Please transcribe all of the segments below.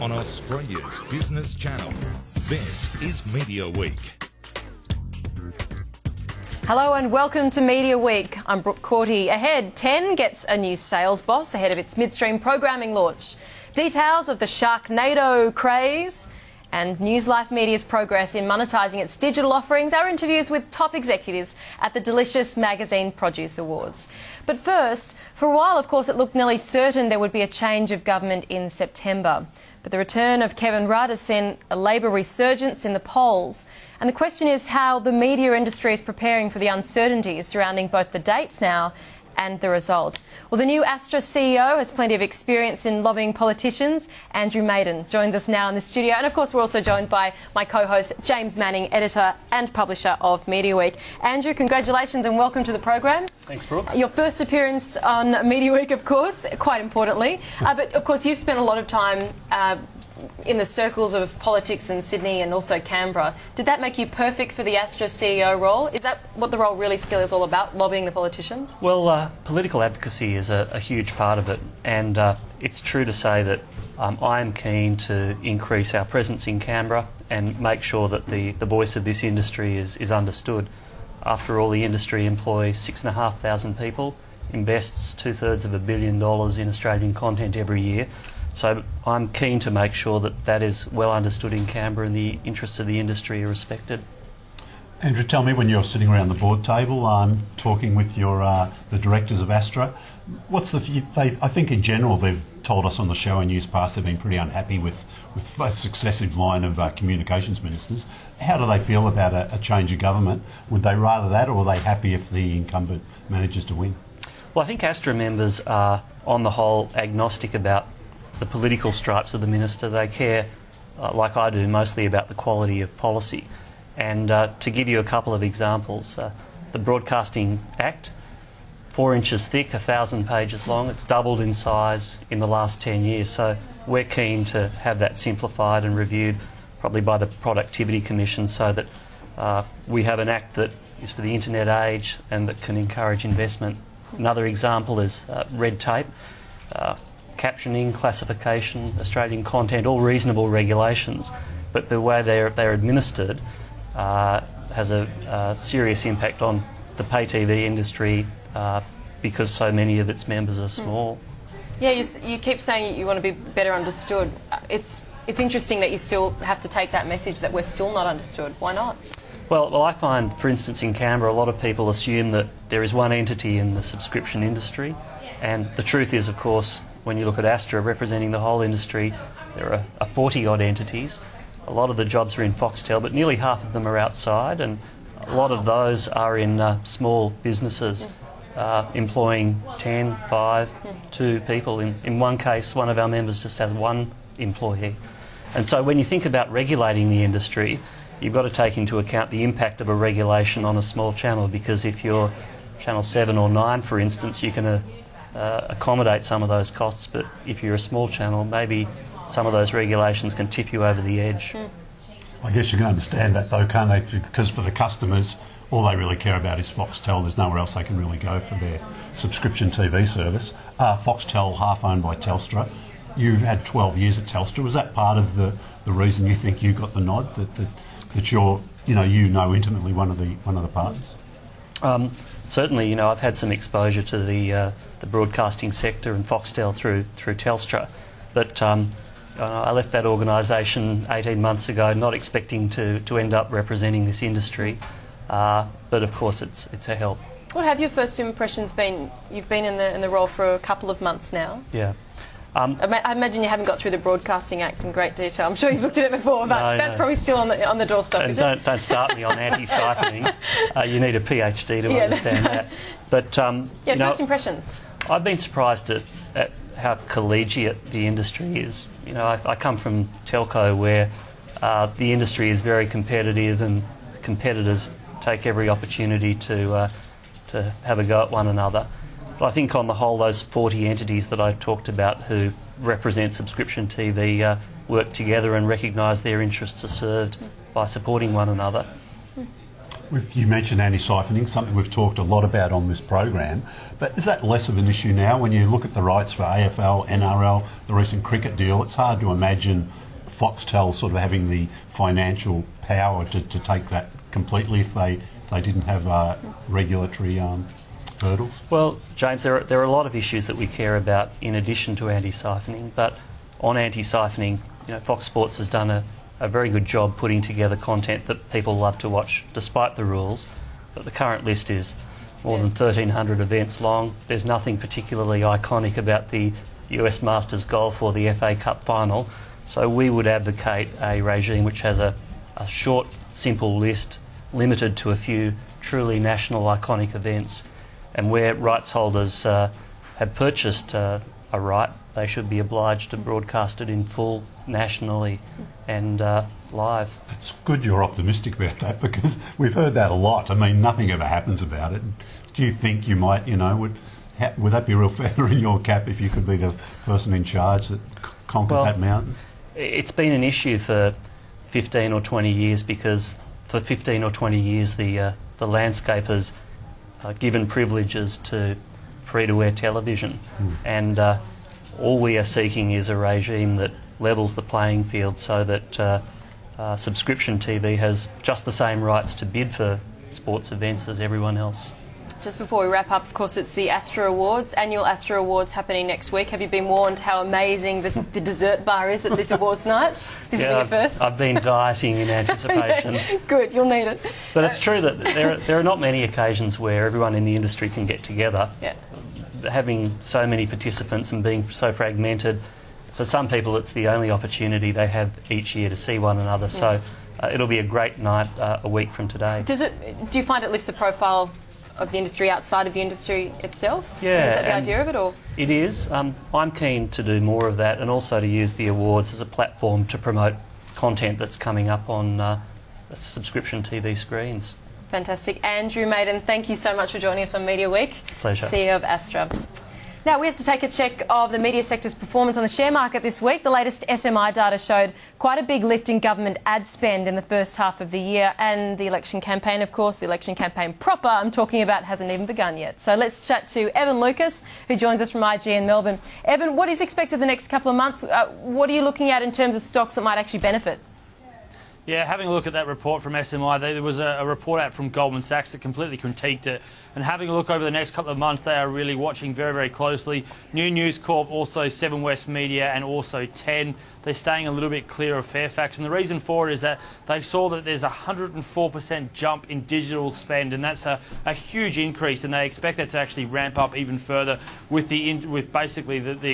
on Australia's business channel. This is Media Week. Hello and welcome to Media Week. I'm Brooke Corty. Ahead, Ten gets a new sales boss ahead of its midstream programming launch. Details of the Sharknado craze and News Life Media's progress in monetising its digital offerings, our interviews with top executives at the Delicious Magazine Produce Awards. But first, for a while, of course, it looked nearly certain there would be a change of government in September. But the return of Kevin Rudd has seen a Labor resurgence in the polls. And the question is how the media industry is preparing for the uncertainties surrounding both the date now and the result. Well, the new Astra CEO has plenty of experience in lobbying politicians. Andrew Maiden joins us now in the studio. And, of course, we're also joined by my co-host, James Manning, editor and publisher of Media Week. Andrew, congratulations and welcome to the program. Thanks, Brooke. Your first appearance on Media Week, of course, quite importantly. But, of course, you've spent a lot of time in the circles of politics in Sydney and also Canberra. Did that make you perfect for the Astra CEO role? Is that what the role really still is all about, lobbying the politicians? Well, political advocacy is a huge part of it, and it's true to say that I'm keen to increase our presence in Canberra and make sure that the voice of this industry is understood. After all, the industry employs 6,500 people, invests $2/3 of $1 billion in Australian content every year. So I'm keen to make sure that that is well understood in Canberra and the interests of the industry are respected. Andrew, tell me, when you're sitting around the board table talking with the directors of Astra, what's the I think in general they've told us on the show in years past they've been pretty unhappy with a successive line of communications ministers. How do they feel about a change of government? Would they rather that, or are they happy if the incumbent manages to win? Well, I think Astra members are on the whole agnostic about the political stripes of the minister. They care, like I do, mostly about the quality of policy. And to give you a couple of examples, the Broadcasting Act, 4 inches thick, 1,000 pages long, it's doubled in size in the last 10 years. So we're keen to have that simplified and reviewed, probably by the Productivity Commission, so that we have an act that is for the internet age and that can encourage investment. Another example is red tape. Captioning, classification, Australian content, all reasonable regulations, but the way they're administered has a serious impact on the pay TV industry because so many of its members are small. Yeah, you keep saying you want to be better understood. It's interesting that you still have to take that message that we're still not understood. Why not? Well, I find, for instance, in Canberra, a lot of people assume that there is one entity in the subscription industry, and the truth is, of course, when you look at Astra representing the whole industry, there are 40-odd entities. A lot of the jobs are in Foxtel, but nearly half of them are outside, and a lot of those are in small businesses, employing 10, 5, 2 people. In one case, one of our members just has 1 employee. And so when you think about regulating the industry, you've got to take into account the impact of a regulation on a small channel, because if you're Channel 7 or 9, for instance, you can accommodate some of those costs, but if you're a small channel, maybe some of those regulations can tip you over the edge. I guess you can understand that though, can't they? Because for the customers, all they really care about is Foxtel. There's nowhere else they can really go for their subscription TV service. Foxtel, half owned by Telstra. You've had 12 years at Telstra. Was that part of the reason you think you got the nod, that you're, you know intimately one of the partners? Certainly, I've had some exposure to the broadcasting sector and Foxtel through Telstra, but I left that organisation 18 months ago, not expecting to end up representing this industry, but of course it's a help. What have your first impressions been? You've been in the role for a couple of months now. Yeah. I imagine you haven't got through the Broadcasting Act in great detail. I'm sure you've looked at it before, but that's probably still on the doorstep, is it? Don't start me on anti-siphoning. You need a PhD to understand that. But first impressions. I've been surprised at how collegiate the industry is. I come from telco, where the industry is very competitive, and competitors take every opportunity to have a go at one another. But I think on the whole, those 40 entities that I talked about who represent subscription TV work together and recognise their interests are served by supporting one another. You mentioned anti-siphoning, something we've talked a lot about on this program, but is that less of an issue now when you look at the rights for AFL, NRL, the recent cricket deal? It's hard to imagine Foxtel sort of having the financial power to take that completely if they didn't have regulatory hurdles. Well, James, there are a lot of issues that we care about in addition to anti-siphoning, but on anti-siphoning, Fox Sports has done a very good job putting together content that people love to watch despite the rules. But the current list is more than 1,300 events long. There's nothing particularly iconic about the US Masters Golf or the FA Cup final. So we would advocate a regime which has a short, simple list limited to a few truly national iconic events. And where rights holders have purchased a right, they should be obliged to broadcast it in full nationally and live. It's good you're optimistic about that because we've heard that a lot. I mean, nothing ever happens about it. Do you think you might, would that be a real feather in your cap if you could be the person in charge that conquered that mountain? It's been an issue for 15 or 20 years because for 15 or 20 years the landscape has given privileges to free-to-air television and all we are seeking is a regime that levels the playing field so that subscription TV has just the same rights to bid for sports events as everyone else. Just before we wrap up, of course, it's the Astra Awards, annual Astra Awards happening next week. Have you been warned how amazing the dessert bar is at this awards night? This will be your first? I've been dieting in anticipation. Good, you'll need it. But it's true that there are not many occasions where everyone in the industry can get together. Yeah. Having so many participants and being so fragmented, for some people it's the only opportunity they have each year to see one another. So it'll be a great night a week from today. Do you find it lifts the profile of the industry outside of the industry itself? Yeah. Is that the idea of it? Or? It is. I'm keen to do more of that and also to use the awards as a platform to promote content that's coming up on subscription TV screens. Fantastic. Andrew Maiden, thank you so much for joining us on Media Week. Pleasure. CEO of Astra. Now, we have to take a check of the media sector's performance on the share market this week. The latest SMI data showed quite a big lift in government ad spend in the first half of the year, and the election campaign, of course, the election campaign proper I'm talking about hasn't even begun yet. So let's chat to Evan Lucas, who joins us from IG in Melbourne. Evan, what is expected the next couple of months? What are you looking at in terms of stocks that might actually benefit? Yeah, having a look at that report from SMI, there was a report out from Goldman Sachs that completely critiqued it. And having a look over the next couple of months, they are really watching very, very closely. New News Corp, also Seven West Media and also 10. They're staying a little bit clear of Fairfax. And the reason for it is that they saw that there's a 104% jump in digital spend, and that's a huge increase. And they expect that to actually ramp up even further with basically the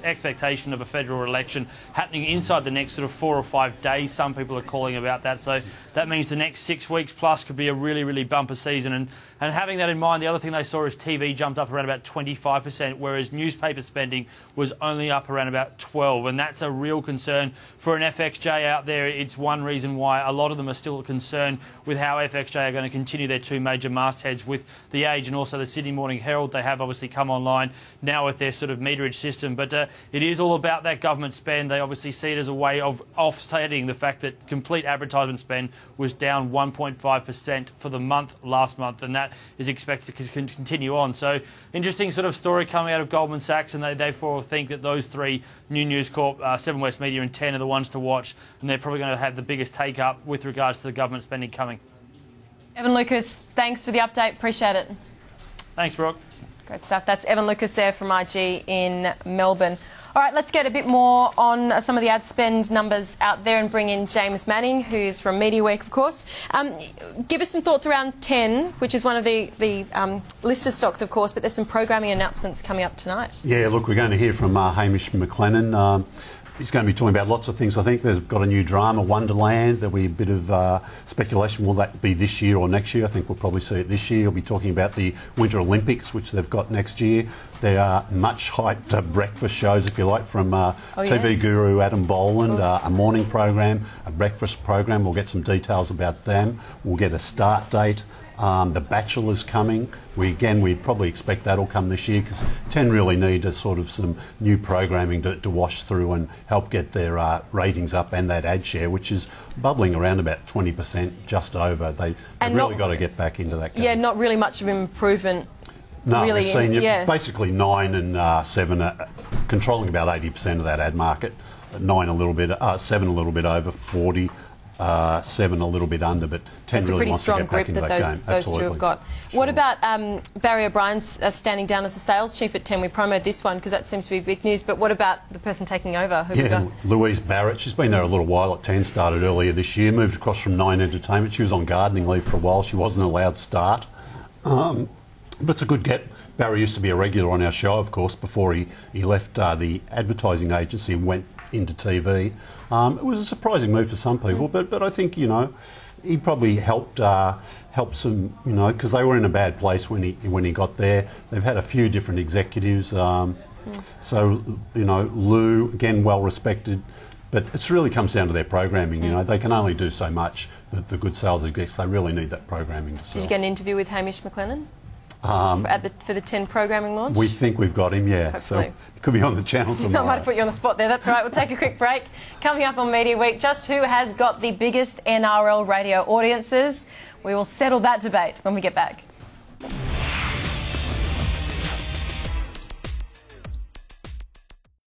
expectation of a federal election happening inside the next sort of 4 or 5 days. Some people are calling about that. So that means the next 6 weeks plus could be a really, really bumper season. And having that in mind, the other thing they saw is TV jumped up around about 25%, whereas newspaper spending was only up around about 12%. And that's a real concern for an FXJ out there. It's one reason why a lot of them are still concerned with how FXJ are going to continue their two major mastheads with The Age and also the Sydney Morning Herald. They have obviously come online now with their sort of meterage system. But it is all about that government spend. They obviously see it as a way of offsetting the fact that complete advertisement spend was down 1.5% for the last month, and that is expected to continue on. So interesting sort of story coming out of Goldman Sachs, and they therefore think that those three, New News Corp, Seven West Media and 10, are the ones to watch, and they're probably going to have the biggest take-up with regards to the government spending coming. Evan Lucas, thanks for the update. Appreciate it. Thanks, Brooke. Great stuff. That's Evan Lucas there from IG in Melbourne. All right, let's get a bit more on some of the ad spend numbers out there and bring in James Manning, who's from Media Week, of course. Give us some thoughts around 10, which is one of the listed stocks, of course, but there's some programming announcements coming up tonight. Yeah, look, we're going to hear from Hamish McLennan. He's going to be talking about lots of things. I think they've got a new drama, Wonderland. There'll be a bit of speculation. Will that be this year or next year? I think we'll probably see it this year. He'll be talking about the Winter Olympics, which they've got next year. There are much hyped breakfast shows, if you like, from TV guru Adam Boland, a morning program, a breakfast program. We'll get some details about them. We'll get a start date. The Bachelor's coming. We probably expect that'll come this year because 10 really need a sort of some new programming to wash through and help get their ratings up and that ad share, which is bubbling around about 20%, just over. They've really got to get back into that game. Yeah, not really much of an improvement. No, really, we've seen basically 9 and 7 are controlling about 80% of that ad market. 9 a little bit, 7 a little bit over 40. 7 a little bit under, but 10 so really it's a pretty strong wants to get back grip into that that game. those two have got. Sure. What about Barry O'Brien's standing down as the sales chief at 10? We promoted this one because that seems to be big news, but what about the person taking over? Who have we got? Louise Barrett. She's been there a little while at 10, started earlier this year, moved across from 9 Entertainment. She was on gardening leave for a while. She wasn't allowed to start. But it's a good get. Barry used to be a regular on our show, of course, before he left the advertising agency and went into TV. It was a surprising move for some people, but I think, he probably helped some, because they were in a bad place when he got there. They've had a few different executives. So, Lou, again, well respected. But it really comes down to their programming, They can only do so much, the good sales execs. They really need that programming to sell. Did you get an interview with Hamish McLennan? For the 10 programming launch? We think we've got him, yeah. Hopefully. So it could be on the channel tomorrow. I might have put you on the spot there. That's all right. We'll take a quick break. Coming up on Media Week, just who has got the biggest NRL radio audiences? We will settle that debate when we get back.